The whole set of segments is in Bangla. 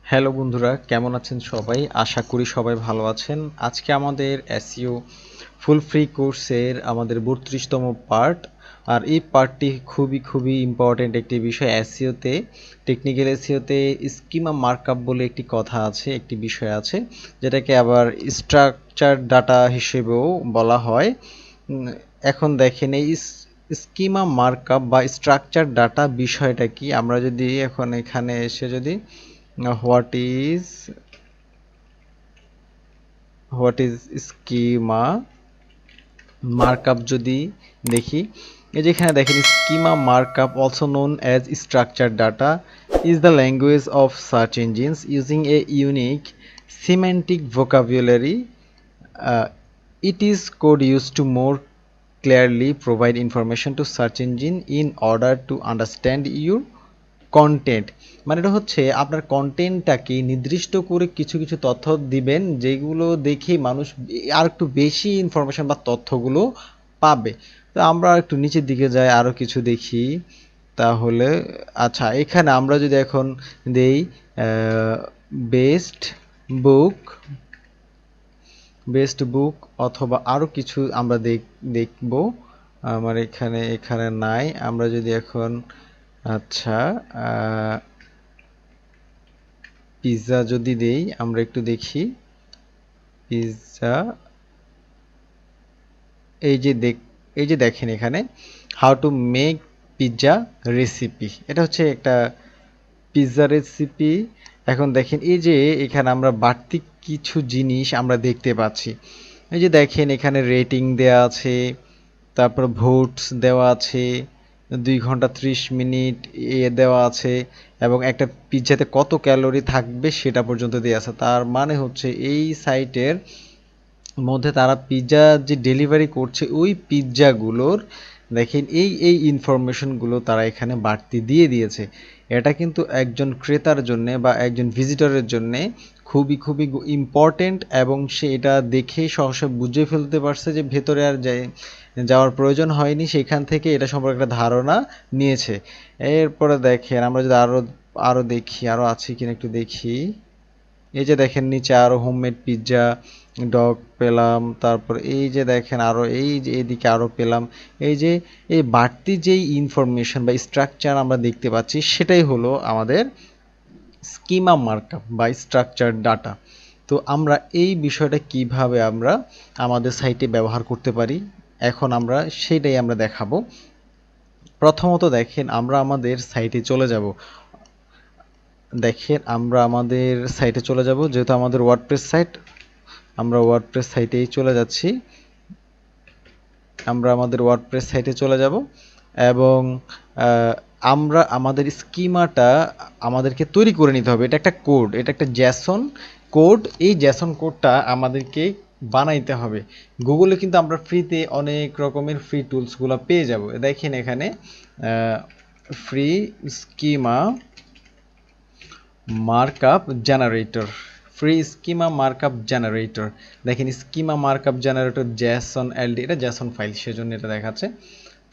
হ্যালো বন্ধুরা, কেমন আছেন সবাই? আশা করি সবাই ভালো আছেন। আজকে আমাদের এসইও ফুল ফ্রি কোর্সের আমাদের 32তম পার্ট। আর এই পার্টটি খুবই ইম্পর্টেন্ট একটি বিষয়। এসইওতে, টেকনিক্যাল এসইওতে স্কিমা মার্কআপ বলে একটি কথা আছে, একটি বিষয় আছে, যেটাকে আবার স্ট্রাকচার ডাটা হিসেবেও বলা হয়। এখন দেখেন এই স্কিমা মার্কআপ বা স্ট্রাকচার ডাটা বিষয়টা কি, আমরা যদি এখন এখানে এসে যদি what is schema markup যদি দেখি, এই যেখানে দেখেন schema markup also known as structured data is the language of search engines using a unique semantic vocabulary. It is code used to more clearly provide information to search engine in order to understand your content. মানে এটা হচ্ছে আপনার কন্টেন্টটাকে নির্দিষ্ট করে কিছু কিছু তথ্য দিবেন, যেগুলো দেখে মানুষ আর একটু বেশি ইনফরমেশন বা তথ্যগুলো পাবে। তো আমরা একটু নিচের দিকে যাই, আরও কিছু দেখি তাহলে। আচ্ছা, এখানে আমরা যদি এখন দেই বেস্ট বুক অথবা আরও কিছু আমরা দেখব। আমার এখানে নাই। আমরা যদি এখন আচ্ছা পিৎজা যদি দেই, আমরা একটু দেখি পিৎজা। এই যে দেখেন এখানে how to make pizza recipe, এটা হচ্ছে একটা পিৎজা রেসিপি। এখন দেখেন এই যে এখানে আমরা বাড়তি কিছু জিনিস আমরা দেখতে পাচ্ছি। এই যে দেখেন এখানে রেটিং দেওয়া আছে, তারপর ভোটস দেওয়া আছে, 2 ঘন্টা 30 মিনিট দেওয়া আছে, এবং একটা পিৎজাতে কত ক্যালোরি থাকবে সেটা পর্যন্ত দেওয়া আছে। তার মানে হচ্ছে এই সাইটের মধ্যে তারা পিৎজা যে ডেলিভারি করছে ওই পিৎজাগুলোর দেখেন এই ইনফরমেশনগুলো তারা এখানে বাড়তি দিয়ে দিয়েছে। এটা কিন্তু একজন ক্রেতার জন্য বা একজন ভিজিটরের জন্য খুবই ইম্পর্টেন্ট, এবং সে এটা দেখেই সহসা বুঝে ফেলতে পারছে যে ভেতরে আর যাওয়ার প্রয়োজন হয়নি, সেখান থেকে এটা সম্পর্কে একটা ধারণা নিয়েছে। এরপরে দেখেন আমরা যদি আরও দেখি, আরও আছে কিনা একটু দেখি। এই যে দেখেন নিচে আরও হোমমেড পিৎজা ডগ পেলাম, তারপর এই যে দেখেন আরও এই যে এদিকে আরও পেলাম। এই যে এই বাড়তি যেই ইনফরমেশন বা স্ট্রাকচার আমরা দেখতে পাচ্ছি, সেটাই হলো আমাদের স্কিমা মার্কআপ বা স্ট্রাকচার ডাটা। তো আমরা এই বিষয়টা কিভাবে আমরা আমাদের সাইটে ব্যবহার করতে পারি, এখন আমরা সেটাই আমরা দেখাবো। প্রথমত দেখেন আমরা আমাদের সাইটে চলে যাব। যেহেতু আমাদের ওয়ার্ডপ্রেস সাইট, আমরা ওয়ার্ডপ্রেস সাইটেই চলে যাচ্ছি। আমরা আমাদের ওয়ার্ডপ্রেস সাইটে চলে যাব, এবং আমরা আমাদের স্কিমাটা আমাদেরকে তৈরি করে নিতে হবে। এটা একটা কোড, এটা একটা জ্যাসন কোড। এই জ্যাসন কোডটা আমাদেরকে বানাইতে হবে। গুগলে কিন্তু আমরা ফ্রিতে অনেক রকমের ফ্রি টুলসগুলো পেয়ে যাব। দেখেন এখানে ফ্রি স্কিমা মার্কআপ জেনারেটর, দেখেন schema markup generator JSON LD, এটা জ্যাসন ফাইল সেজন্য এটা দেখাচ্ছে।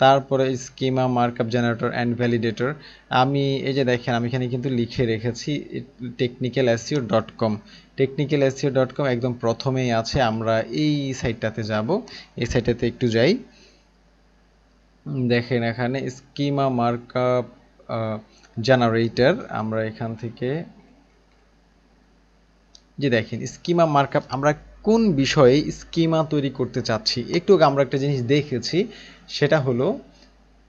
তারপরে schema markup generator and validator, আমি এই যে দেখেন আমি এখানে কিন্তু লিখে রেখেছি technicalseo.com। technicalseo.com একদম প্রথমেই আছে। আমরা এই সাইটটাতে যাব, এই সাইটটাতে একটু যাই। দেখেন এখানে স্কিমা মার্কআপ জেনারেটর, আমরা এখান থেকে যে দেখেন স্কিমা মার্কআপ, আমরা কোন বিষয়ে স্কিমা তৈরি করতে চাচ্ছি। একটু আমরা একটা জিনিস দেখেছি, সেটা হলো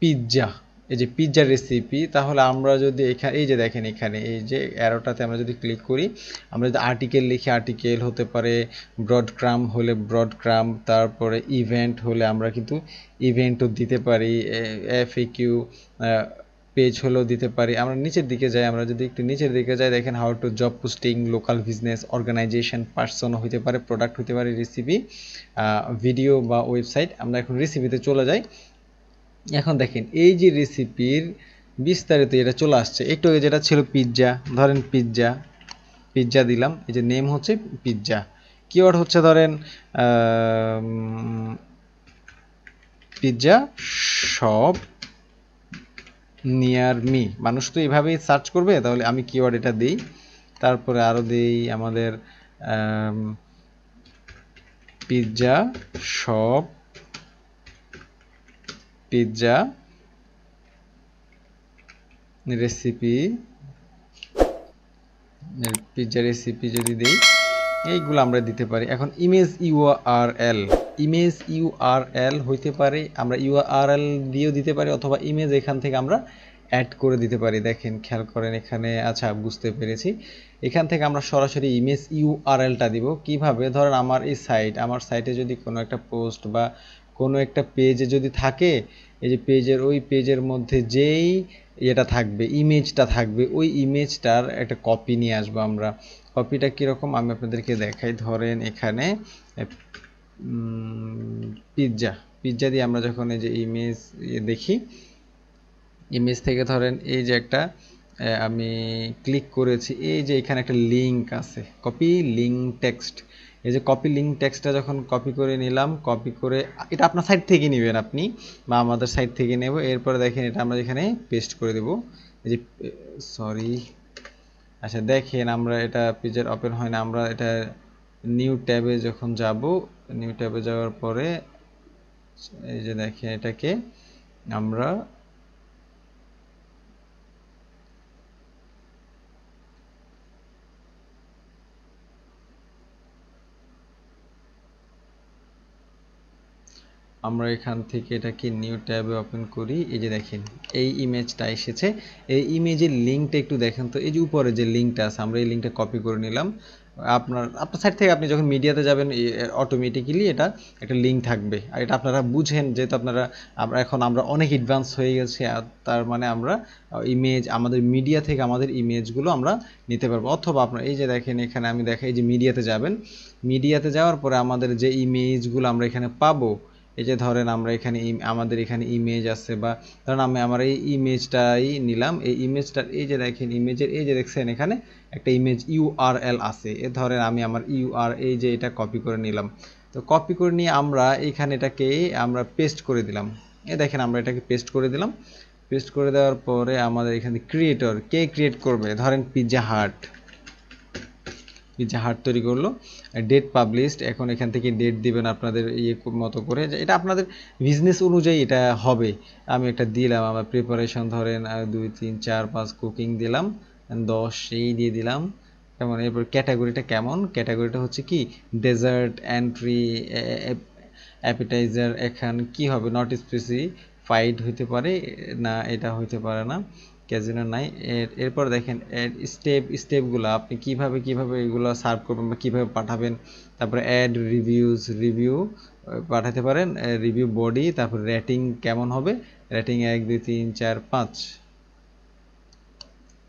পিৎজা, এই যে পিৎজা রেসিপি। তাহলে আমরা যদি এখানে এই যে দেখেন এখানে এই যে অ্যারোটাতে আমরা যদি ক্লিক করি, আমরা যদি আর্টিকেল লিখি, আর্টিকেল হতে পারে, ব্রডক্রাম হলে ব্রডক্রাম, তারপরে ইভেন্ট হলে আমরা কিন্তু ইভেন্টও দিতে পারি, এফএকিউ পেজ হলেও দিতে পারি। আমরা নিচের দিকে যাই, আমরা যদি একটু নিচের দিকে যাই, দেখেন how to job posting, local business, organisation, person হতে পারে, প্রোডাক্ট হতে পারে, রেসিপি, ভিডিও বা ওয়েবসাইট। আমরা এখন রেসিপিতে চলে যাই। এখন দেখেন এই যে রেসিপির বিস্তারিত এটা চলে আসছে। একটু আগে যেটা ছিল পিৎজা, ধরেন পিৎজা দিলাম, এই যে নেম হচ্ছে পিৎজা, কিওয়ার্ড হচ্ছে ধরেন পিৎজা শপ নিয়ার মি। মানুষ তো এইভাবেই সার্চ করবে, তাহলে আমি কিওয়ার্ড এটা দিই, তারপরে আরো দেই আমাদের pizza shop, pizza recipe, pizza recipe যদি দেই, এইগুলো আমরা দিতে পারি। এখন ইমেজ ইউআরএল, ইমেজ ইউআরএল হইতে পারে, আমরা ইউআরএল দিয়েও দিতে পারি, অথবা ইমেজ এখান থেকে আমরা অ্যাড করে দিতে পারি। দেখেন খেয়াল করেন এখানে, আচ্ছা বুঝতে পেরেছি, এখান থেকে আমরা সরাসরি ইমেজ ইউআরএলটা দিব। কিভাবে? ধরেন আমার এই সাইট, আমার সাইটে যদি কোনো একটা পোস্ট বা কোনো একটা পেজে যদি থাকে, এই যে পেজের, ওই পেজের মধ্যে যেই এটা থাকবে, ইমেজটা থাকবে, ওই ইমেজটার একটা কপি নিয়ে আসবো আমরা। কপিটা কীরকম আমি আপনাদেরকে দেখাই। ধরেন এখানে পিৎজা, পিৎজা দিয়ে আমরা যখন এই যে ইমেজ দেখি, ইমেজ থেকে ধরেন এই যে একটা আমি ক্লিক করেছি, এই যে এখানে একটা লিঙ্ক আছে, কপি লিঙ্ক টেক্সট। এই যে কপি লিঙ্ক টেক্সটটা যখন কপি করে নিলাম, কপি করে এটা আপনার সাইট থেকে নেবেন আপনি, বা আমাদের সাইট থেকে নেব। এরপরে দেখেন এটা আমরা এখানে পেস্ট করে দেব। এই যে সরি, আচ্ছা দেখেন আমরা এটা পেজের ওপেন হয় না, আমরা এটা নিউ ট্যাবে যখন যাব, নিউ ট্যাবে যাওয়ার পরে এই যে দেখেন এটাকে আমরা এখান থেকে এটাকে নিউ ট্যাবে ওপেন করি। এই যে দেখেন এই ইমেজটা এসেছে। এই ইমেজের লিঙ্কটা একটু দেখেন তো, এই যে উপরে যে লিঙ্কটা আছে, আমরা এই লিঙ্কটা কপি করে নিলাম। আপনার সাইট থেকে আপনি যখন মিডিয়াতে যাবেন, অটোমেটিক্যালি এটা একটা লিঙ্ক থাকবে। আর এটা আপনারা বুঝেন, যেহেতু আমরা অনেক অ্যাডভান্স হয়ে গেছি, আর তার মানে আমরা ইমেজ আমাদের মিডিয়া থেকে আমাদের ইমেজগুলো আমরা নিতে পারবো। অথবা আপনার এই যে দেখেন এখানে আমি দেখাই, যে মিডিয়াতে যাবেন, মিডিয়াতে যাওয়ার পরে আমাদের যে ইমেজগুলো আমরা এখানে পাবো, এই যে ধরেন আমরা এখানে আমাদের এখানে ইমেজ আছে, বা ধরেন আমার এই ইমেজটাই নিলাম, এই ইমেজটার এই যে দেখেন ইমেজের এই যে দেখছেন এখানে একটা ইমেজ ইউআরএল আছে। এ ধরেন আমি আমার এই যে এটা কপি করে নিলাম। তো কপি করে নিয়ে আমরা এখানে এটাকে আমরা পেস্ট করে দিলাম। এ দেখেন আমরা এটাকে পেস্ট করে দিলাম। পেস্ট করে দেওয়ার পরে আমাদের এখানে ক্রিয়েটর কে ক্রিয়েট করবে, ধরেন পিৎজা হাট, পিৎজা হাট তৈরি করলো। ডেট পাবলিশড, এখন এখান থেকে ডেট দিবেন আপনাদের ইয়ে মতো করে, এটা আপনাদের বিজনেস অনুযায়ী এটা হবে। আমি একটা দিলাম, আমার প্রিপারেশন ধরেন 2 3 4 5 কুকিং দিলাম, 10 এই দিয়ে দিলাম। কেমন? এরপর ক্যাটাগরিটা কেমন? ক্যাটাগরিটা হচ্ছে কি ডেজার্ট, এন্ট্রি, অ্যাপিটাইজার। এখান কি হবে? নট স্পেসিফাইড হইতে পারে না, এটা হইতে পারে না, ক্যাজিনো নাই। এরপর দেখেন স্টেপগুলো আপনি কিভাবে এগুলো সার্ভ করবেন বা কিভাবে পাঠাবেন। তারপরে অ্যাড রিভিউ পাঠাতে পারেন, রিভিউ বডি, তারপর রেটিং কেমন হবে, রেটিং 1 2 3 4 5।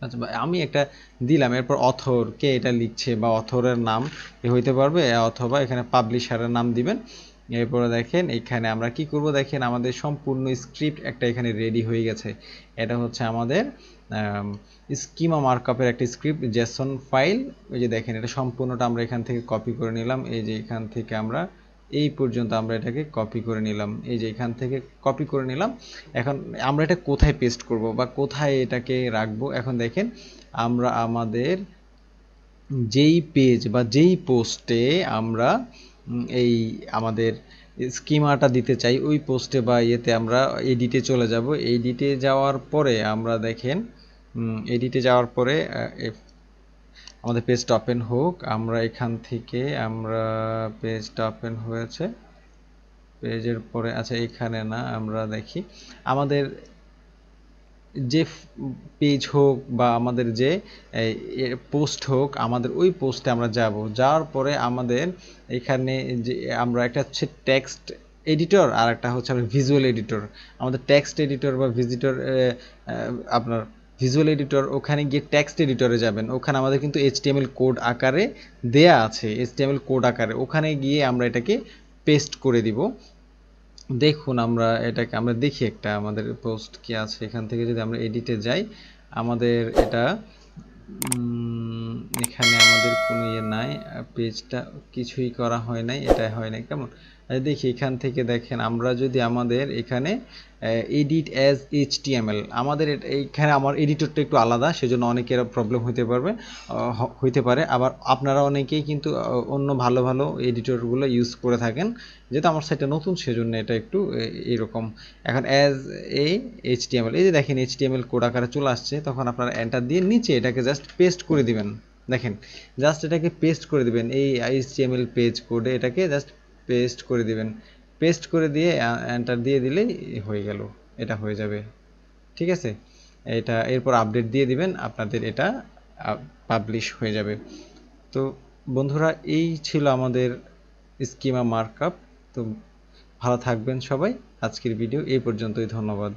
আচ্ছা আমি একটা দিলাম। এরপর অথর কে এটা লিখছে বা অথরের নাম হইতে পারবে, অথবা এখানে পাবলিশারের নাম দিবেন। এরপরে দেখেন এখানে আমরা কি করব, দেখেন আমাদের সম্পূর্ণ স্ক্রিপ্ট একটা এখানে রেডি হয়ে গেছে। এটা হচ্ছে আমাদের স্কিমা মার্কআপের একটা স্ক্রিপ্ট, জেসন ফাইল। ওই যে দেখেন এটা সম্পূর্ণটা আমরা এখান থেকে কপি করে নিলাম। এই যে এখান থেকে আমরা এই পর্যন্ত আমরা এটাকে কপি করে নিলাম, এই যে এখান থেকে কপি করে নিলাম। এখন আমরা এটা কোথায় পেস্ট করব বা কোথায় এটাকে রাখবো, এখন দেখেন আমরা আমাদের যেই পেজ বা যেই পোস্টে আমরা এই আমাদের স্কিমাটা দিতে চাই, ওই পোস্টে বা ইয়েতে আমরা এডিটে চলে যাব। এডিটে যাওয়ার পরে আমরা দেখেন, এডিটে যাওয়ার পরে আমাদের পেজটা ওপেন হোক। আমরা এখান থেকে আমরা পেজটা ওপেন হয়েছে, পেজের পরে আচ্ছা এখানে না, আমরা দেখি আমাদের যে পেজ হোক বা আমাদের যে পোস্ট হোক, আমাদের ওই পোস্টে আমরা যাব। যাওয়ার পরে আমাদের এখানে যে আমরা একটা হচ্ছে টেক্সট এডিটর, আর একটা হচ্ছে আমরা ভিজুয়াল এডিটর। আমাদের টেক্সট এডিটর বা আপনার ভিজুয়াল এডিটর, ওখানে গিয়ে টেক্সট এডিটরে যাবেন। ওখানে আমাদের কিন্তু এইচটিএমএল কোড আকারে দেয়া আছে, এইচটিএমএল কোড আকারে। ওখানে গিয়ে আমরা এটাকে পেস্ট করে দিব। দেখুন আমরা এটাকে আমরা দেখি একটা আমাদের পোস্ট কি আছে। এখান থেকে যদি আমরা এডিটে যাই, আমাদের এটা এখানে আমাদের কোনো ইয়ে নাই, পেজটা কিছুই করা হয় নাই, এটা হয় নাই। কেমন? দেখি এখান থেকে দেখেন আমরা যদি আমাদের এখানে এডিট অ্যাজ এইচটিএমএল, আমাদের এইখানে আমার এডিটরটা একটু আলাদা, সেজন্য অনেকের প্রবলেম হইতে পারে। আবার আপনারা অনেকেই কিন্তু অন্য ভালো ভালো এডিটরগুলো ইউজ করে থাকেন, যেহেতু আমার সাইটটা নতুন সেজন্য এটা একটু এরকম। এখন অ্যাজ এ এইচটিএমএল, এই যে দেখেন এইচটিএমএল কোড আকারে চলে আসছে, তখন আপনারা এন্টার দিয়ে নিচে এটাকে জাস্ট পেস্ট করে দিবেন। দেখেন জাস্ট এটাকে পেস্ট করে দিবেন, এই এইচটিএমএল পেজ কোডে এটাকে জাস্ট পেস্ট করে দিবেন। পেস্ট করে দিয়ে এন্টার দিয়ে দিলেই হয়ে গেল, এটা হয়ে যাবে। ঠিক আছে, এটা এরপর আপডেট দিয়ে দিবেন, আপনাদের এটা পাবলিশ হয়ে যাবে। তো বন্ধুরা, এই ছিল আমাদের স্কিমা মার্কআপ। তো ভালো থাকবেন সবাই, আজকের ভিডিও এই পর্যন্তই, ধন্যবাদ।